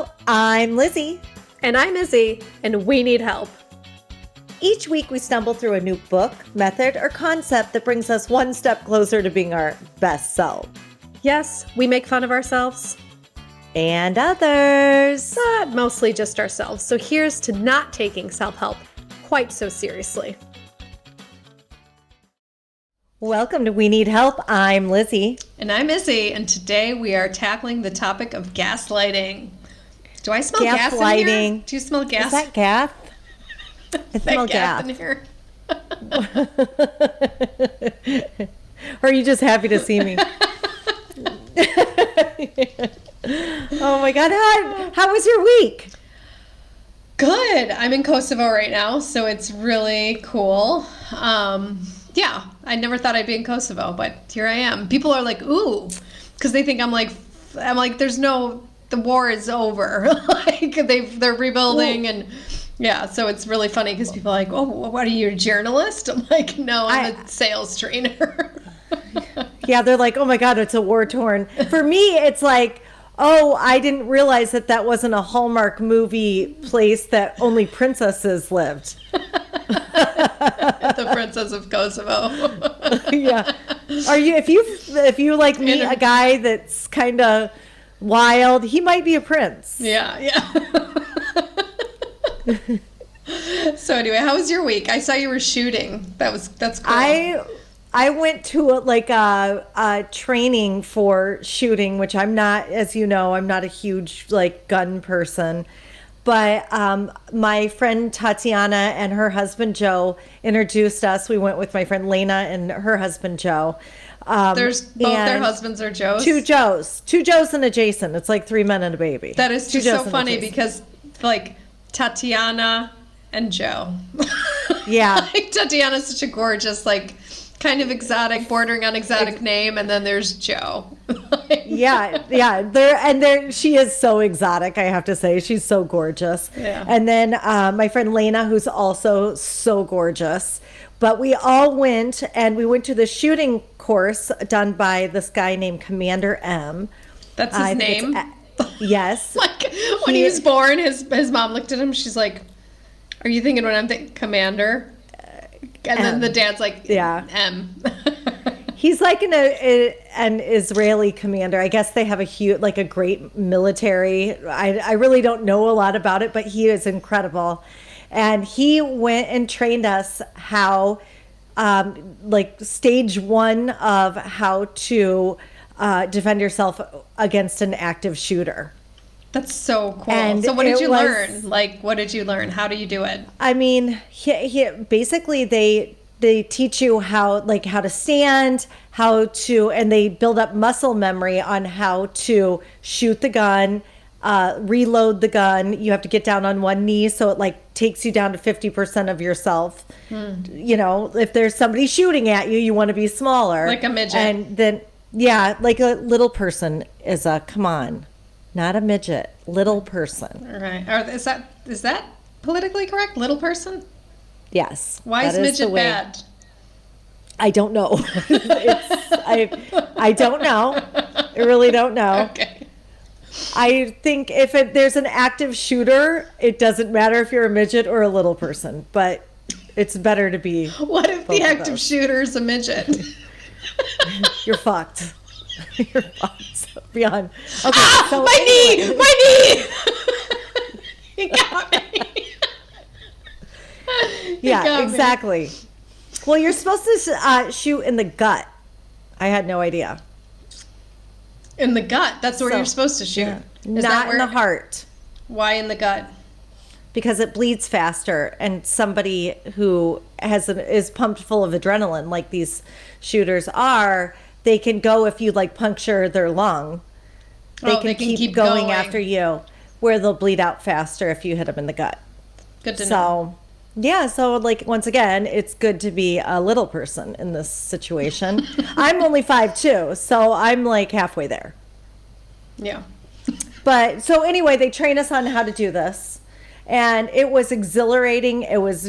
Hello, I'm Lizzie. And I'm Izzy, and we need help. Each week we stumble through a new book, method, or concept that brings us one step closer to being our best self. Yes, we make fun of ourselves. And others. But mostly just ourselves. So here's to not taking self-help quite so seriously. Welcome to We Need Help. I'm Lizzie. And I'm Izzy, and today we are tackling the topic of gaslighting. Do I smell gas in here? Do you smell gas? Is that gas? I smell gas in here. Or are you just happy to see me? Oh my God. How was your week? Good. I'm in Kosovo right now, so it's really cool. Yeah, I never thought I'd be in Kosovo, but here I am. People are like, ooh, because they think I'm like, the war is over. Like they're rebuilding and yeah, so it's really funny because people are like, oh, what are you, a journalist? I'm like, no, I'm a sales trainer. Yeah, they're like, oh my God, it's a war torn. For me, it's like, oh, I didn't realize that wasn't a Hallmark movie place that only princesses lived. The Princess of Kosovo. Yeah. Are you if you like meet a guy that's kind of wild, he might be a prince. Yeah. So anyway, how was your week? I saw you were shooting. That's cool. I went to a training for shooting, which I'm not, as you know, I'm not a huge gun person. But my friend Tatiana and her husband Joe introduced us. We went with my friend Lena and her husband Joe. There's both their husbands are Joes? Two Joes and a Jason. It's like 3 men and a baby. That is just so funny because Tatiana and Joe. Yeah. Tatiana's such a gorgeous, kind of exotic, bordering on exotic name, and then there's Joe. Yeah. She is so exotic, I have to say. She's so gorgeous. Yeah. And then my friend Lena, who's also so gorgeous. But we all went, and we went to the shooting course done by this guy named Commander M. That's his name? Yes. When he was born, his mom looked at him, she's like, are you thinking when I'm thinking Commander? And then the dad's like, yeah, M. He's like an Israeli commander. I guess they have a great military. I really don't know a lot about it, but he is incredible. And he went and trained us how, stage one of how to defend yourself against an active shooter. That's so cool. And so what did you learn? What did you learn? How do you do it? I mean, basically they teach you how to stand, and they build up muscle memory on how to shoot the gun, reload the gun. You have to get down on one knee, so it takes you down to 50% of yourself. You know, if there's somebody shooting at you, you want to be smaller. Like a midget. And then, yeah, like a little person come on. Not a midget, little person. All right. Is that politically correct? Little person? Yes. Why is midget bad? I don't know. I don't know. I really don't know. Okay. I think if there's an active shooter, it doesn't matter if you're a midget or a little person, but it's better to be. What if the active shooter is a midget? You're fucked. You're fucked. Beyond. Okay. So my knee! My knee! You got me. Yeah, exactly. Me. Well, you're supposed to shoot in the gut. I had no idea. In the gut? That's where you're supposed to shoot. Yeah. Not in the heart. Why in the gut? Because it bleeds faster, and somebody who is pumped full of adrenaline, like these shooters are, they can go if you puncture their lung. They can keep going after you, where they'll bleed out faster if you hit them in the gut. Good to know. Yeah, so once again, it's good to be a little person in this situation. I'm only 5'2", so I'm halfway there. Yeah. But so anyway, they train us on how to do this. And it was exhilarating, it was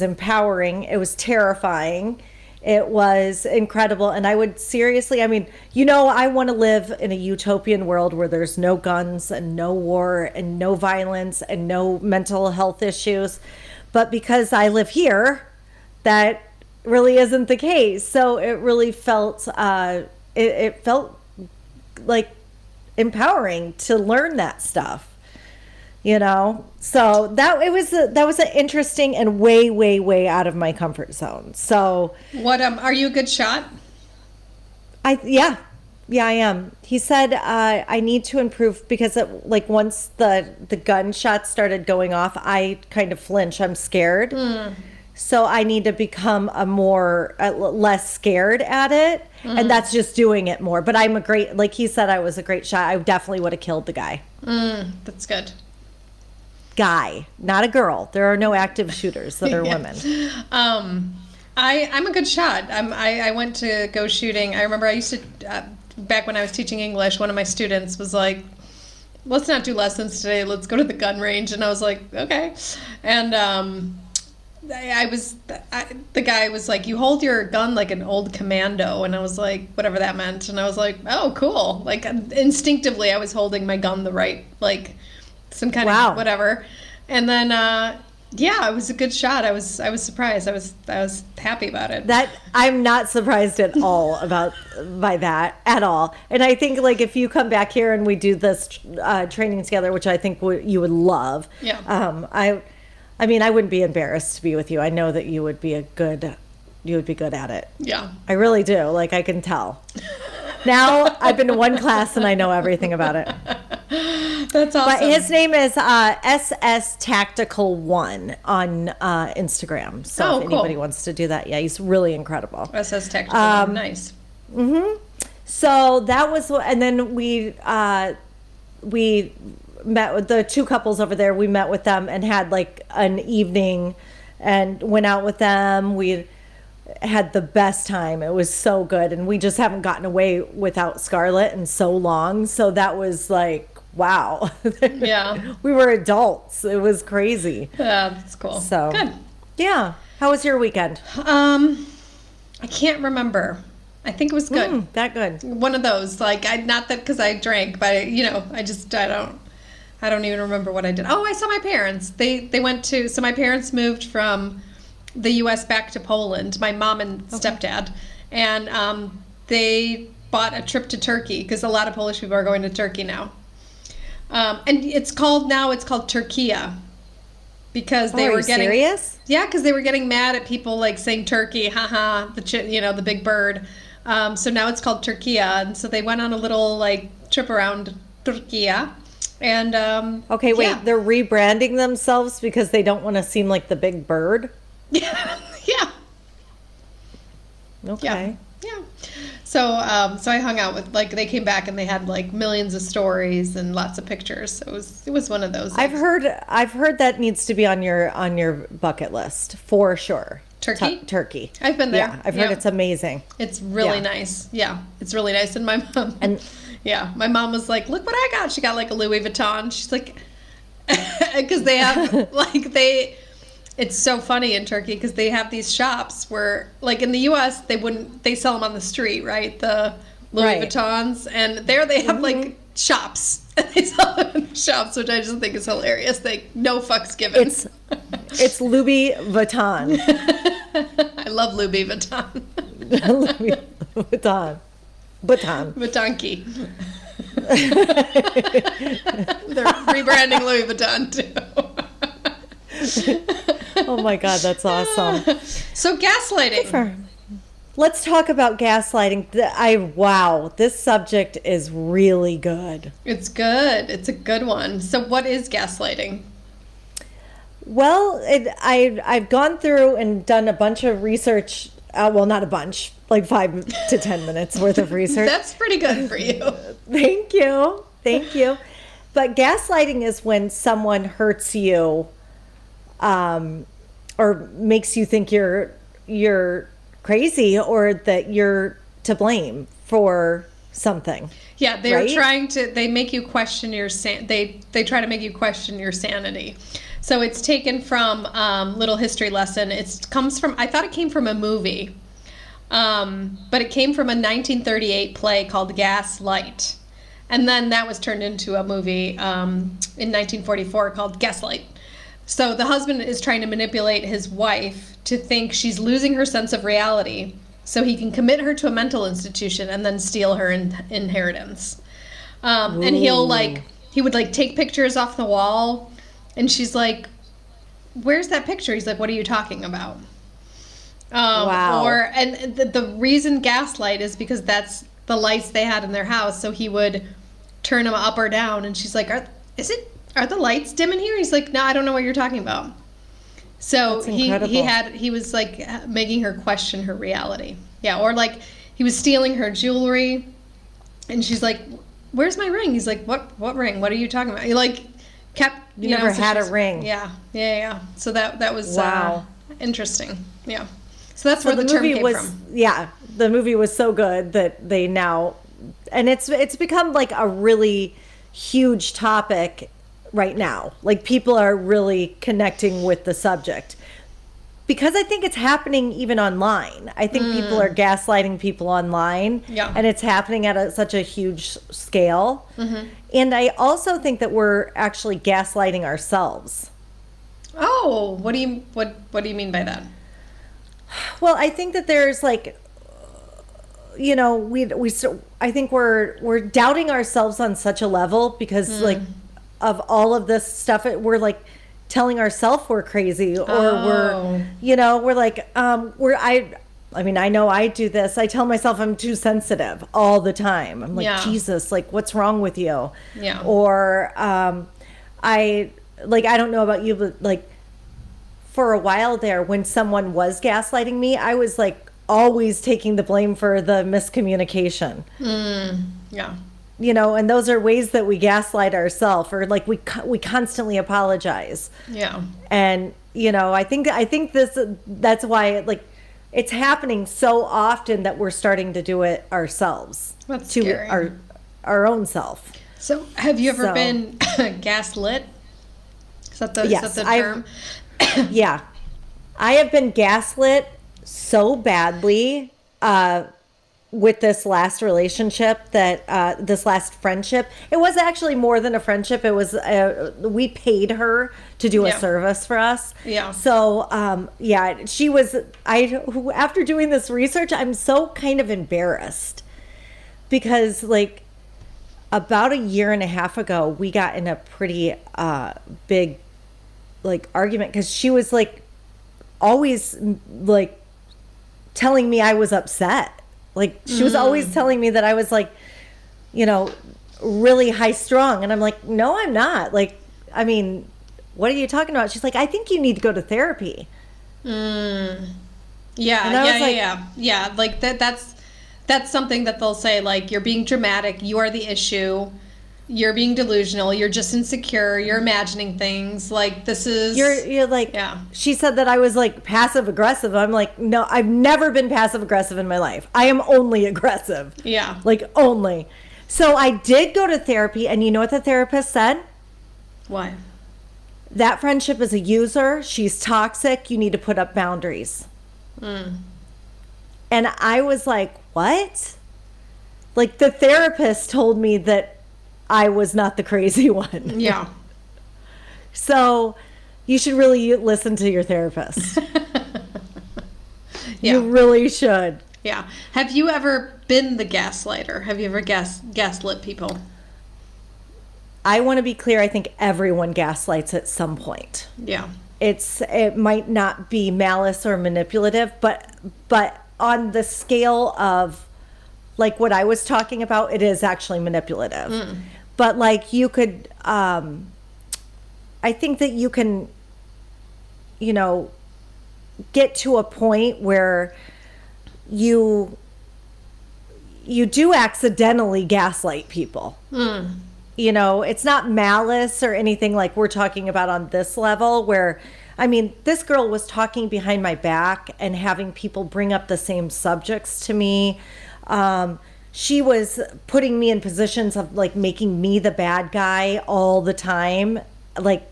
empowering, it was terrifying. It was incredible. And I would seriously, I mean, I want to live in a utopian world where there's no guns and no war and no violence and no mental health issues. But because I live here, that really isn't the case. So it really felt, it felt like empowering to learn that stuff. So that was an interesting and way out of my comfort zone. So What are you a good shot? yeah, I am. He said I need to improve because once the gunshot started going off, I kind of flinch. I'm scared. So I need to become less scared at it, and that's just doing it more. But I'm like he said, I was a great shot. I definitely would have killed the guy. That's good. Guy, not a girl. There are no active shooters that are women. I'm a good shot. I went to go shooting. I remember I used to, back when I was teaching English, one of my students was like, let's not do lessons today. Let's go to the gun range. And I was like, okay. And the guy was like, you hold your gun like an old commando. And I was like, whatever that meant. And I was like, oh, cool. Like instinctively, I was holding my gun the right, like some kind of whatever. And then, it was a good shot. I was surprised. I was happy about it. That I'm not surprised at all by that at all. And I think like if you come back here and we do this training together, which I think you would love. Yeah. I mean, I wouldn't be embarrassed to be with you. I know that you would be good at it. Yeah. I really do. Like I can tell. Now I've been to one class and I know everything about it. That's awesome. But his name is SS Tactical 1 on Instagram. So if anybody wants to do that, he's really incredible. SS Tactical 1, nice. So that was, and then we met with the two couples over there. We met with them and had like an evening and went out with them. We had the best time. It was so good. And we just haven't gotten away without Scarlett in so long. So that was like, wow. Yeah. We were adults. It was crazy. Yeah, that's cool. So good. Yeah. How was your weekend? I can't remember. I think it was good. That good. One of those, like, not that because I drank, but I don't even remember what I did. Oh, I saw my parents. They went to, so my parents moved from the U.S. back to Poland, my mom and stepdad, and they bought a trip to Turkey because a lot of Polish people are going to Turkey now. And it's called Turkia because they were getting serious? Yeah, because they were getting mad at people like saying turkey, haha, the big bird. So now it's called Turkia, and so they went on a little like trip around Turkia. And okay, wait, they're rebranding themselves because they don't want to seem like the big bird? Yeah. Okay. Yeah. So I hung out with, like, they came back and they had like millions of stories and lots of pictures. So it was one of those. I've heard that needs to be on your bucket list for sure. Turkey? Turkey. I've been there. Yeah, I've heard it's amazing. It's really nice. Yeah, it's really nice. And my mom was like, "Look what I got." She got like a Louis Vuitton. She's like, because they have it's so funny in Turkey because they have these shops where, like in the U.S., they sell them on the street, right? The Louis Vuittons, and there they have like shops. And they sell them in the shops, which I just think is hilarious. Like no fucks given. It's Louis Vuitton. I love Louis Vuitton. Louis Vuitton. Vuittonki. They're rebranding Louis Vuitton too. Oh my God, that's awesome. So gaslighting. Let's talk about gaslighting. This subject is really good. It's good. It's a good one. So what is gaslighting? Well, I've gone through and done a bunch of research. Well, not a bunch, like 5 to 10 minutes worth of research. That's pretty good for you. Thank you. But gaslighting is when someone hurts you, or makes you think you're crazy or that you're to blame for something. Yeah, they're trying to. They make you question your they try to make you question your sanity. So it's taken from Little History Lesson. It comes from. I thought it came from a movie. But it came from a 1938 play called Gaslight. And then that was turned into a movie in 1944 called Gaslight. So the husband is trying to manipulate his wife to think she's losing her sense of reality so he can commit her to a mental institution and then steal her inheritance. And he would like take pictures off the wall, and she's like, "Where's that picture?" He's like, "What are you talking about?" Wow. And the reason gaslight is because that's the lights they had in their house. So he would turn them up or down, and she's like, "Are the lights dim in here?" He's like, "No, I don't know what you're talking about." So That's incredible. he was like making her question her reality. Yeah, or like he was stealing her jewelry, and she's like, "Where's my ring?" He's like, "What ring? What are you talking about?" He like kept You never so had a she's- ring. Yeah. So that was Wow. interesting. Yeah. So that's So where the term movie came was, from. yeah, the movie was so good that they now, and it's become like a really huge topic right now. Like people are really connecting with the subject because I think it's happening even online. I think people are gaslighting people online, Yeah. and it's happening at such a huge scale. And I also think that we're actually gaslighting ourselves. Oh, what do you mean by that? Well, I think that there's like, I think we're doubting ourselves on such a level because like of all of this stuff, we're like telling ourselves we're crazy, or Oh. we're like, I mean, I know I do this. I tell myself I'm too sensitive all the time. I'm like, Yeah. Jesus, like what's wrong with you? Yeah. Or, I don't know about you, but like, for a while there, when someone was gaslighting me, I was like always taking the blame for the miscommunication. Yeah. And those are ways that we gaslight ourselves, or like we constantly apologize. Yeah. And I think that's why like it's happening so often that we're starting to do it ourselves. That's to scary. our own self. So, have you ever So- been gaslit? Is that the Yes, term? Yeah. I have been gaslit so badly with this last relationship this last friendship. It was actually more than a friendship. It was, we paid her to do a Yeah. service for us. Yeah. So, she was, after doing this research, I'm so kind of embarrassed because like about a year and a half ago, we got in a pretty big like argument because she was like always like telling me I was upset. Like she was always telling me that I was like, really high strung. And I'm like, no, I'm not. Like, I mean, what are you talking about? She's like, I think you need to go to therapy. Yeah. And I was like- Yeah. Like that's something that they'll say, like, you're being dramatic, you are the issue, you're being delusional, you're just insecure, you're imagining things. Like this is You're like, Yeah. She said that I was like passive aggressive. I'm like, no, I've never been passive aggressive in my life. I am only aggressive. Yeah. Like only. So I did go to therapy, and you know what the therapist said? What? That friendship is a user. She's toxic. You need to put up boundaries. And I was like, what? Like the therapist told me that I was not the crazy one. Yeah. So you should really listen to your therapist. Yeah. You really should. Yeah. Have you ever been the gaslighter? Have you ever gaslit people? I want to be clear. I think everyone gaslights at some point. Yeah. It might not be malice or manipulative, but on the scale of like what I was talking about, it is actually manipulative. But like you could, I think that you can, get to a point where you do accidentally gaslight people. It's not malice or anything like we're talking about on this level where, I mean, this girl was talking behind my back and having people bring up the same subjects to me. She was putting me in positions of like making me the bad guy all the time. Like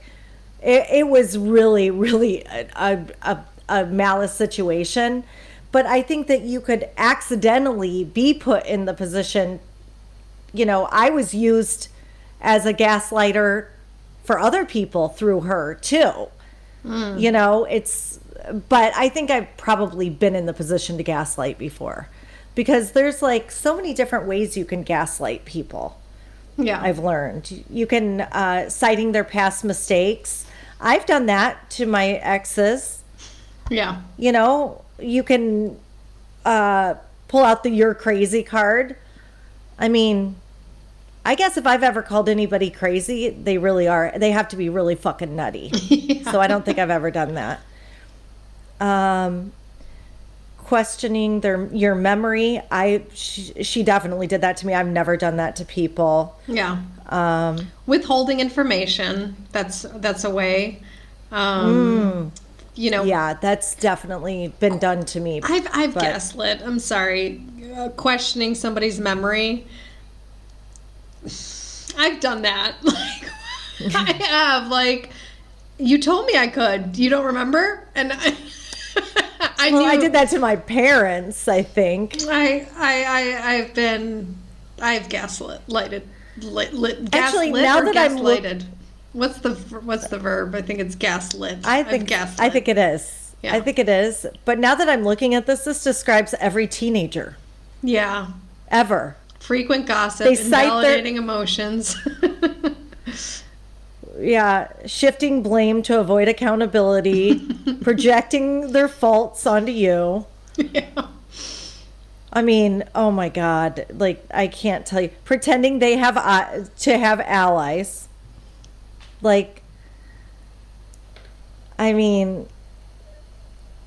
it was really, really a malice situation. but I think that you could accidentally be put in the position. I was used as a gaslighter for other people through her too. But I think I've probably been in the position to gaslight before, because there's like so many different ways you can gaslight people. Yeah. I've learned you can, citing their past mistakes. I've done that to my exes. Yeah. You can pull out the "you're crazy" card. I mean, I guess if I've ever called anybody crazy, they really are. They have to be really fucking nutty. Yeah. So I don't think I've ever done that. Questioning your memory. She definitely did that to me. I've never done that to people. Yeah. Withholding information. That's a way. Yeah, that's definitely been done to me. I've gaslit. I'm sorry. Questioning somebody's memory. I've done that. I have. You told me I could. You don't remember? And I did that to my parents, I think. I've gaslit. Actually, now that gaslighted. What's the verb? I think it's gaslit. I think it is. Yeah. I think it is. But now that I'm looking at this describes every teenager. Yeah. Ever. Frequent gossip, invalidating emotions. Yeah, shifting blame to avoid accountability, projecting their faults onto you. Yeah. I mean, oh my God, I can't tell you. Pretending they have to have allies.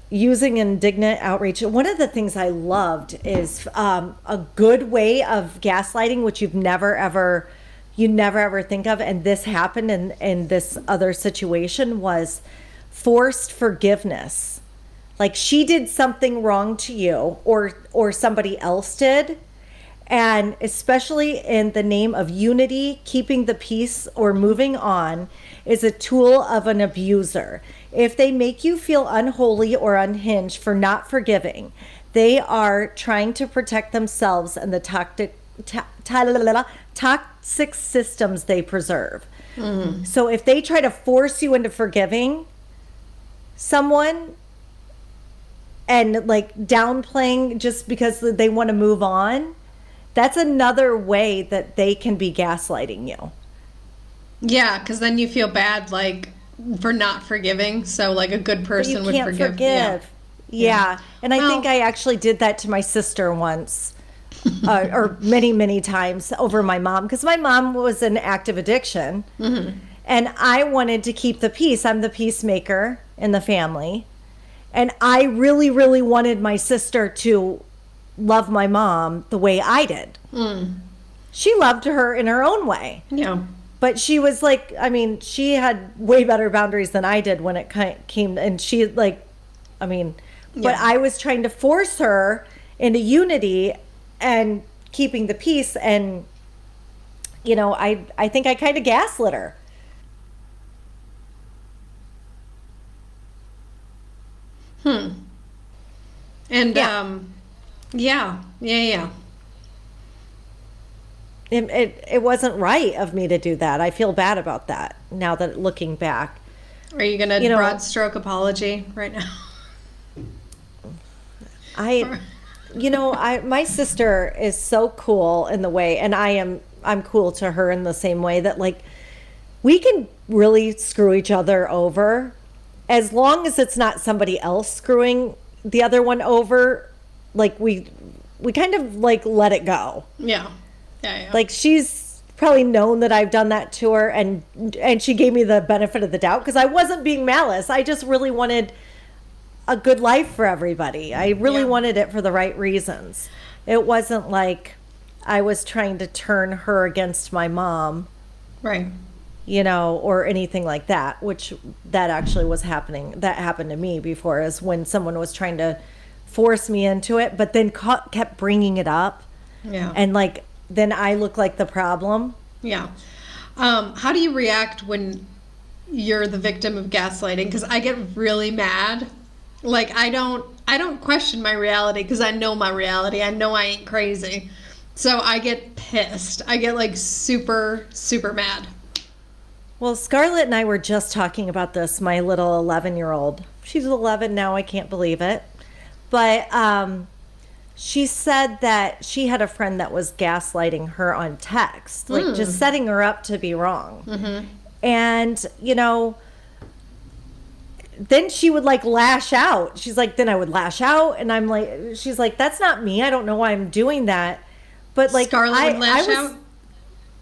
Using indignant outrage. One of the things I loved is a good way of gaslighting, which you never ever think of, and this happened in this other situation, was forced forgiveness. Like she did something wrong to you, or somebody else did, and especially in the name of unity, keeping the peace, or moving on, is a tool of an abuser. If they make you feel unholy or unhinged for not forgiving, they are trying to protect themselves and the toxic systems they preserve. Mm-hmm. So if they try to force you into forgiving someone and downplaying just because they want to move on, that's another way that they can be gaslighting you. Yeah, because then you feel bad for not forgiving. So a good person would forgive. Yeah. And I think I actually did that to my sister once. Or many, many times over my mom, because my mom was in active addiction. Mm-hmm. And I wanted to keep the peace. I'm the peacemaker in the family. And I really, really wanted my sister to love my mom the way I did. Mm. She loved her in her own way. Yeah. But she was she had way better boundaries than I did when it came. And she but I was trying to force her into unity and keeping the peace, and I think I kind of gaslit her. And yeah. Yeah. It wasn't right of me to do that. I feel bad about that now that looking back. Are you gonna broad stroke apology right now? My sister is so cool in the way, and I'm cool to her in the same way, that we can really screw each other over as long as it's not somebody else screwing the other one over. We kind of let it go. Yeah. She's probably known that I've done that to her, and she gave me the benefit of the doubt because I wasn't being malice. I just really wanted a good life for everybody. I really wanted it for the right reasons. It wasn't like I was trying to turn her against my mom. Right. Or anything like that, which that actually was happening. That happened to me before, is when someone was trying to force me into it, but then kept bringing it up. Yeah. And then I look like the problem. Yeah. How do you react when you're the victim of gaslighting? Because I get really mad Like, I don't question my reality because I know my reality. I know I ain't crazy. So I get pissed. I get like super, super mad. Well, Scarlett and I were just talking about this, my little 11-year-old. She's 11 now, I can't believe it. But she said that she had a friend that was gaslighting her on text, like just setting her up to be wrong. Mm-hmm. And, you know, then she would like lash out. She's like, then I would lash out. And I'm like, she's like, that's not me. I don't know why I'm doing that. But like, Scarlett would lash out?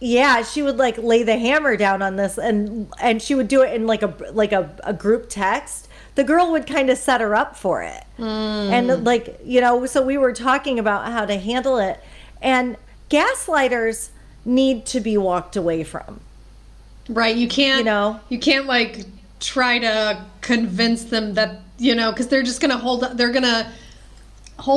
Yeah, she would like lay the hammer down on this, and she would do it in like a group text. The girl would kind of set her up for it. And like, you know, so we were talking about how to handle it. And gaslighters need to be walked away from. Right. You can't, You know? you can't like try to convince them that, you know, because they're just going to hold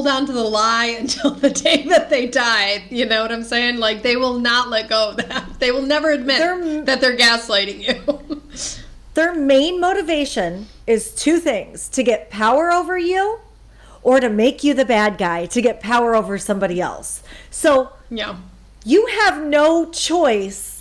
on to the lie until the day that they die. You know what I'm saying? Like, they will not let go of that. They will never admit that they're gaslighting you. Their main motivation is two things: to get power over you, or to make you the bad guy, to get power over somebody else. So Yeah. you have no choice.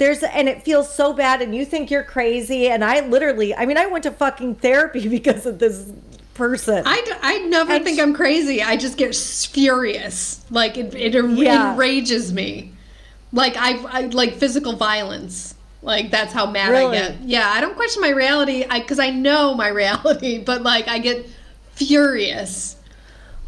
And it feels so bad, and you think you're crazy. And I went to fucking therapy because of this person. I never think I'm crazy. I just get furious. Like, it enrages me. Like, I like physical violence. Like, that's how mad Really? I get. Yeah, I don't question my reality because I know my reality, but like, I get furious.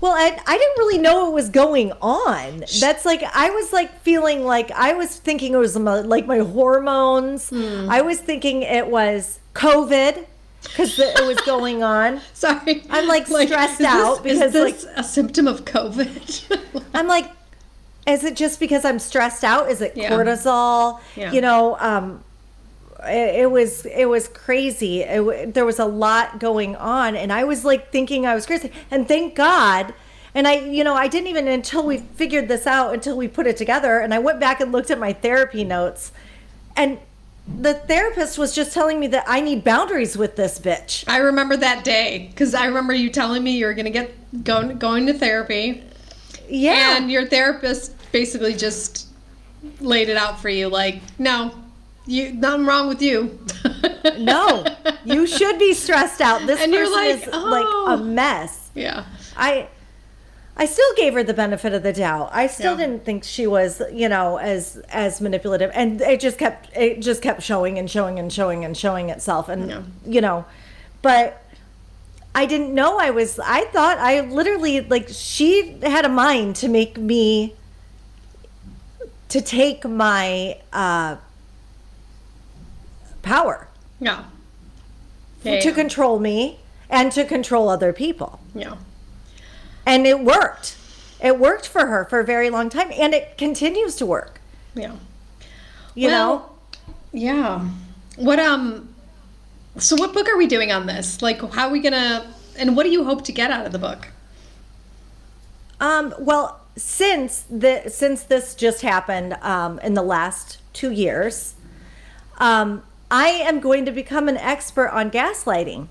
Well, I didn't really know what was going on. That's like, I was like feeling like, I was thinking it was like my hormones. I was thinking it was COVID because it was going on. Sorry. I'm like stressed out because is this a symptom of COVID? I'm like, is it just because I'm stressed out? Is it cortisol? Yeah. You know, it was crazy. There was a lot going on, and I was like thinking I was crazy. And thank God. And I didn't even, until we figured this out, until we put it together. And I went back and looked at my therapy notes, and the therapist was just telling me that I need boundaries with this bitch. I remember that day because I remember you telling me you were going to going to therapy. Yeah. And your therapist basically just laid it out for you, like, no, nothing wrong with you. No, you should be stressed out. This And person you're like, is oh. like a mess. Yeah. I still gave her the benefit of the doubt. I still Yeah. didn't think she was, as manipulative, and it just kept showing and showing and showing and showing itself, and but I didn't know I thought I literally, like, she had a mind to make me, to take my power. Yeah. To control me and to control other people. Yeah. And it worked. It worked for her for a very long time, and it continues to work. Yeah. You know? Yeah. So what book are we doing on this? Like, how are we gonna, and what do you hope to get out of the book? Well, since this just happened in the last 2 years, I am going to become an expert on gaslighting.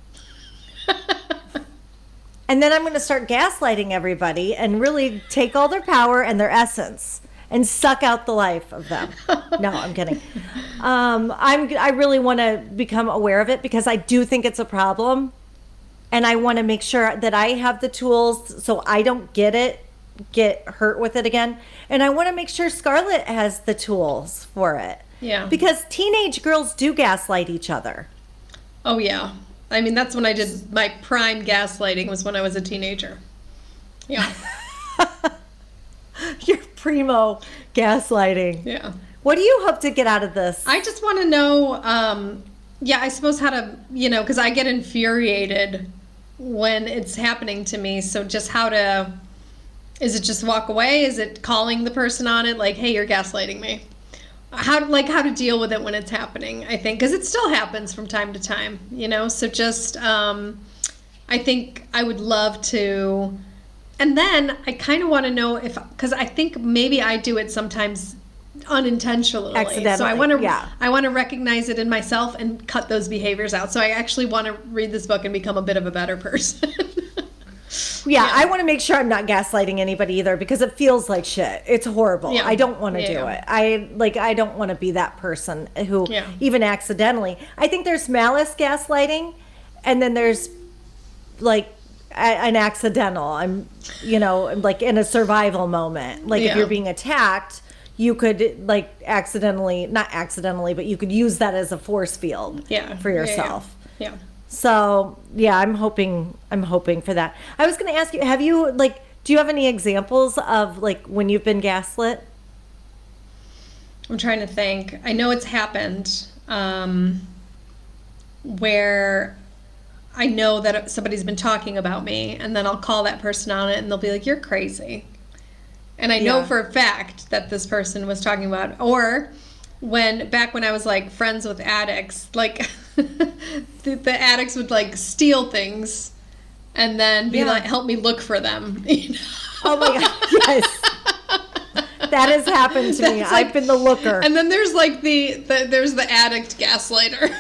And then I'm going to start gaslighting everybody and really take all their power and their essence and suck out the life of them. No, I'm kidding. I really want to become aware of it because I do think it's a problem. And I want to make sure that I have the tools so I don't get hurt with it again. And I want to make sure Scarlett has the tools for it. Yeah. Because teenage girls do gaslight each other. Oh, yeah. I mean, that's when I did my prime gaslighting, was when I was a teenager. Yeah. Your primo gaslighting. Yeah. What do you hope to get out of this? I just want to know, I suppose how to, because I get infuriated when it's happening to me. So just is it just walk away? Is it calling the person on it? Like, hey, you're gaslighting me. How to deal with it when it's happening, I think, because it still happens from time to time, so just I think I would love to, and then I kind of want to know because I think maybe I do it sometimes unintentionally. Accidentally, So I want to yeah. I want to recognize it in myself and cut those behaviors out. So I actually want to read this book and become a bit of a better person. Yeah, I want to make sure I'm not gaslighting anybody either because it feels like shit. It's horrible. Yeah. I don't want to do Yeah. it. I don't want to be that person who Yeah. even accidentally. I think there's malice gaslighting and then there's like an accidental. I'm, like in a survival moment. Like if Yeah. you're being attacked, you could like not accidentally, but you could use that as a force field for yourself. Yeah. So yeah, I'm hoping for that. I was going to ask you, do you have any examples of like when you've been gaslit? I'm trying to think. I know it's happened where I know that somebody's been talking about me, and then I'll call that person on it, and they'll be like, "You're crazy," and I know Yeah. for a fact that this person was talking about. Or back when I was like friends with addicts, like the addicts would like steal things and then be like, help me look for them. Oh my God, yes. That has happened to me. I've been the looker. And then there's like there's the addict gaslighter,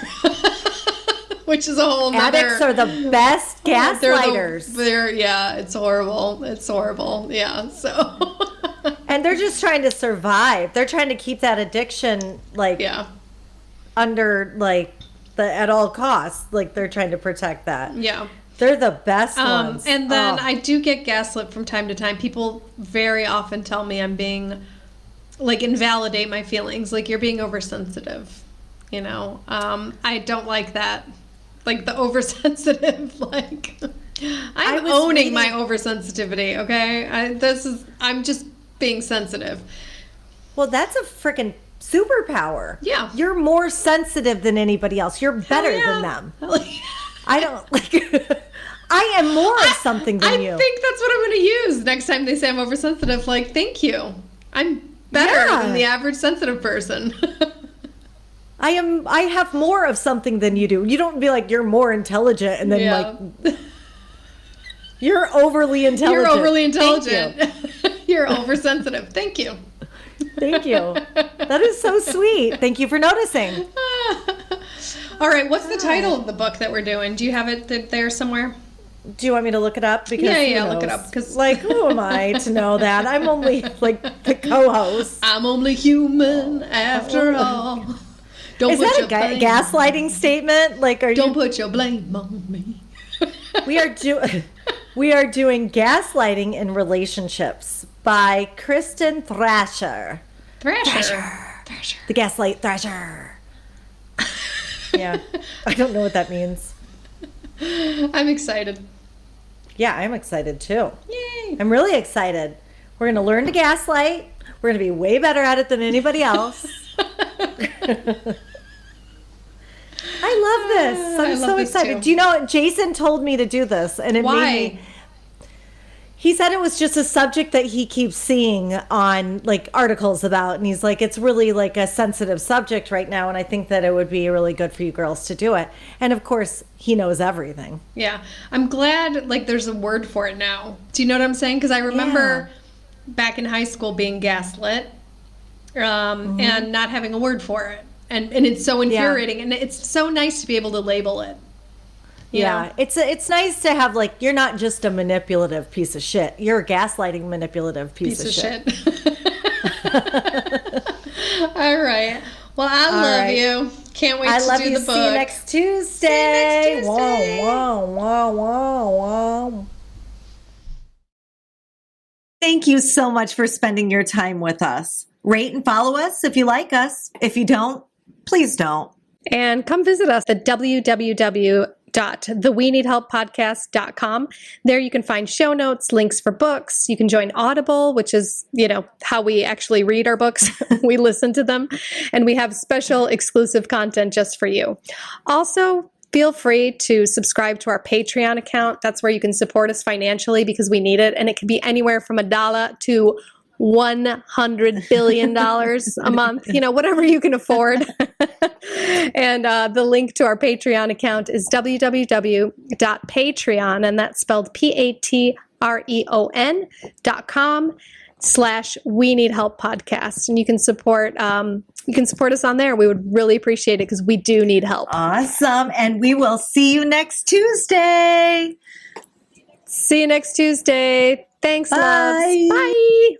which is a whole nother. Addicts are the best gaslighters. It's horrible. It's horrible. Yeah. So. And they're just trying to survive. They're trying to keep that addiction under at all costs. Like they're trying to protect that. Yeah. They're the best ones. And then I do get gaslit from time to time. People very often tell me I'm being, invalidate my feelings. Like, you're being oversensitive, I don't like that. Like, the oversensitive, I'm owning my oversensitivity, okay? I'm just being sensitive. Well, that's a freaking superpower. Yeah. You're more sensitive than anybody else. You're better than them. I don't I am more of something than you. I think that's what I'm going to use next time they say I'm oversensitive. Like, thank you. I'm better than the average sensitive person. I have more of something than you do. You don't be like, you're more intelligent and then you're overly intelligent. You're overly intelligent. You're oversensitive. Thank you. Thank you. That is so sweet. Thank you for noticing. All right, what's the title of the book that we're doing? Do you have it there somewhere? Do you want me to look it up? Because look it up. Because who am I to know that? I'm only the co-host. I'm only human after all. Is that a gaslighting statement? Don't put your blame on me. We are doing Gaslighting in Relationships by Christine Thrasher. Thrasher. The Gaslight Thrasher. Yeah. I don't know what that means. I'm excited. Yeah, I'm excited too. Yay. I'm really excited. We're going to learn to gaslight. We're going to be way better at it than anybody else. I love this. I'm so excited. Too. Do you know, Jason told me to do this, and it made me. He said it was just a subject that he keeps seeing on articles about, and he's like, it's really a sensitive subject right now, and I think that it would be really good for you girls to do it. And of course, he knows everything. Yeah, I'm glad there's a word for it now. Do you know what I'm saying? Because I remember back in high school being gaslit, and not having a word for it, and it's so infuriating, and it's so nice to be able to label it. Yeah, it's nice to have you're not just a manipulative piece of shit. You're a gaslighting manipulative piece of shit. All right. Well, I love you. Can't wait to do the book. See you next Tuesday. Wow, wow, wow, wow. Thank you so much for spending your time with us. Rate and follow us if you like us. If you don't, please don't. And come visit us at www.theweneedhelppodcast.com. There you can find show notes, links for books. You can join Audible, which is, how we actually read our books. We listen to them. And we have special exclusive content just for you. Also, feel free to subscribe to our Patreon account. That's where you can support us financially because we need it. And it can be anywhere from $1 to $100 billion a month, whatever you can afford. And the link to our Patreon account is www.patreon, and that's spelled Patreon.com/ We Need Help podcast, and you can support us on there. We would really appreciate it because we do need help. Awesome. And we will see you next Tuesday. See you next Tuesday. Thanks, Bye. loves. Bye.